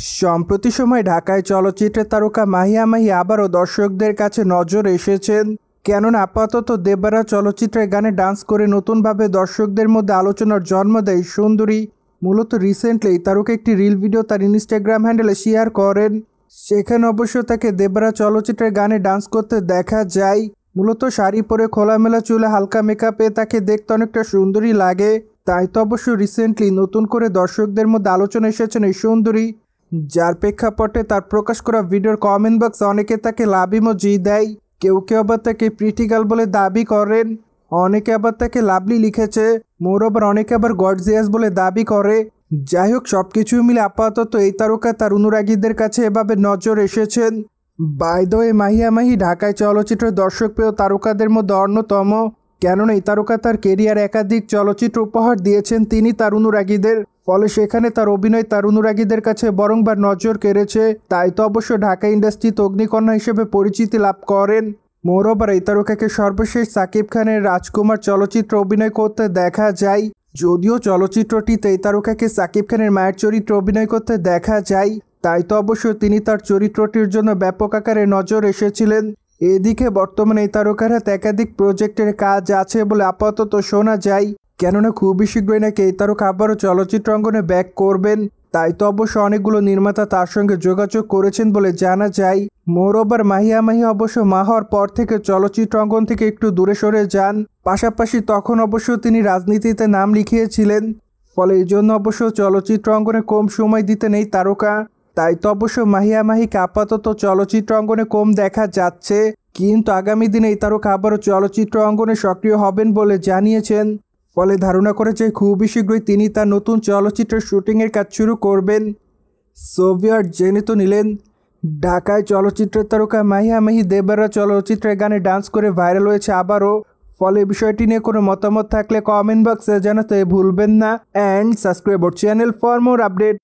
সম্প্রতি সময় ঢাকায় চলচ্চিত্রের তারকা মাহিয়া মাহি আবারও দর্শকদের কাছে নজর এসেছেন। কেননা আপাতত দেবরা চলচ্চিত্রের গানে ডান্স করে নতুনভাবে দর্শকদের মধ্যে আলোচনার জন্ম দেয় সুন্দরী। মূলত রিসেন্টলি তারকা একটি রিল ভিডিও তার ইনস্টাগ্রাম হ্যান্ডেলে শেয়ার করেন। সেখানে অবশ্য তাকে দেবরা চলচ্চিত্রের গানে ডান্স করতে দেখা যায়। মূলত শাড়ি পরে খোলামেলা চুলে হালকা মেকআপে তাকে দেখতে অনেকটা সুন্দরী লাগে। তাই তো অবশ্য রিসেন্টলি নতুন করে দর্শকদের মধ্যে আলোচনা এসেছেন এই সুন্দরী, যার প্রেক্ষাপটে তার প্রকাশ করা ভিডিওর কমেন্ট বক্সে অনেকে তাকে লাভ ইমোজি দেয়। কেউ কেউ আবার তাকে প্রিটি গার্ল বলে দাবি করেন, অনেকে আবার তাকে লাভলি লিখেছে, মোরওভার অনেকে আবার গর্জিয়াস বলে দাবি করে। যাই হোক, সবকিছু মিলে আপাতত এই তারকা তার অনুরাগীদের কাছে এভাবে নজর এসেছেন। By the way, Mahiya Mahi ঢাকায় চলচ্চিত্রের দর্শকপ্রিয় তারকাদের মধ্যে অন্যতম। কেননা এই তারকা তার কেরিয়ার একাধিক চলচ্চিত্র উপহার দিয়েছেন তিনি তার অনুরাগীদের, ফলে সেখানে তার অভিনয় তার অনুরাগীদের কাছে বরংবার নজর কেড়েছে। তাই তো অবশ্য ঢাকা ইন্ডাস্ট্রিতে অগ্নিকন্যা হিসেবে পরিচিতি লাভ করেন। মোরওভার এই তারকাকে সর্বশেষ সাকিব খানের রাজকুমার চলচ্চিত্রে অভিনয় করতে দেখা যায়। যদিও চলচ্চিত্রটিতে এই তারকাকে সাকিব খানের মায়ের চরিত্রে অভিনয় করতে দেখা যায়, তাই তো অবশ্য তিনি তার চরিত্রটির জন্য ব্যাপক আকারে নজর এসেছিলেন। এদিকে বর্তমানে এই তারকার হাতে একাধিক প্রজেক্টের কাজ আছে বলে আপাতত শোনা যায়। কেননা খুবই শীঘ্রই নাকি এই তারকা আবারও চলচ্চিত্র অঙ্গনে ব্যাক করবেন। তাই তো অবশ্য অনেকগুলো নির্মাতা তার সঙ্গে যোগাযোগ করেছেন বলে জানা যায়। মোরওভার মাহিয়া মাহি অবশ্য মা হওয়ার পর থেকে চলচ্চিত্র অঙ্গন থেকে একটু দূরে সরে যান। পাশাপাশি তখন অবশ্য তিনি রাজনীতিতে নাম লিখিয়েছিলেন, ফলে এই জন্য অবশ্য চলচ্চিত্র অঙ্গনে কম সময় দিতেন এই তারকা। তাই তো অবশ্য মাহিয়া মাহিকে আপাতত চলচ্চিত্র অঙ্গনে কম দেখা যাচ্ছে, কিন্তু আগামী দিনে এই তারকা আবারও চলচ্চিত্র অঙ্গনে সক্রিয় হবেন বলে জানিয়েছেন। ফলে ধারণা করেছে খুবই শীঘ্রই তিনি তার নতুন চলচ্চিত্রের শুটিংয়ের কাজ শুরু করবেন। সোভিয়ার জেনে তো নিলেন, ঢাকায় চলচ্চিত্রের তারকা মাহিয়া মাহি দেবরা চলচ্চিত্রের গানে ডান্স করে ভাইরাল হয়েছে আবারও। ফলে বিষয়টি নিয়ে কোনো মতামত থাকলে কমেন্ট বক্সে জানাতে ভুলবেন না। And subscribe our channel for more update.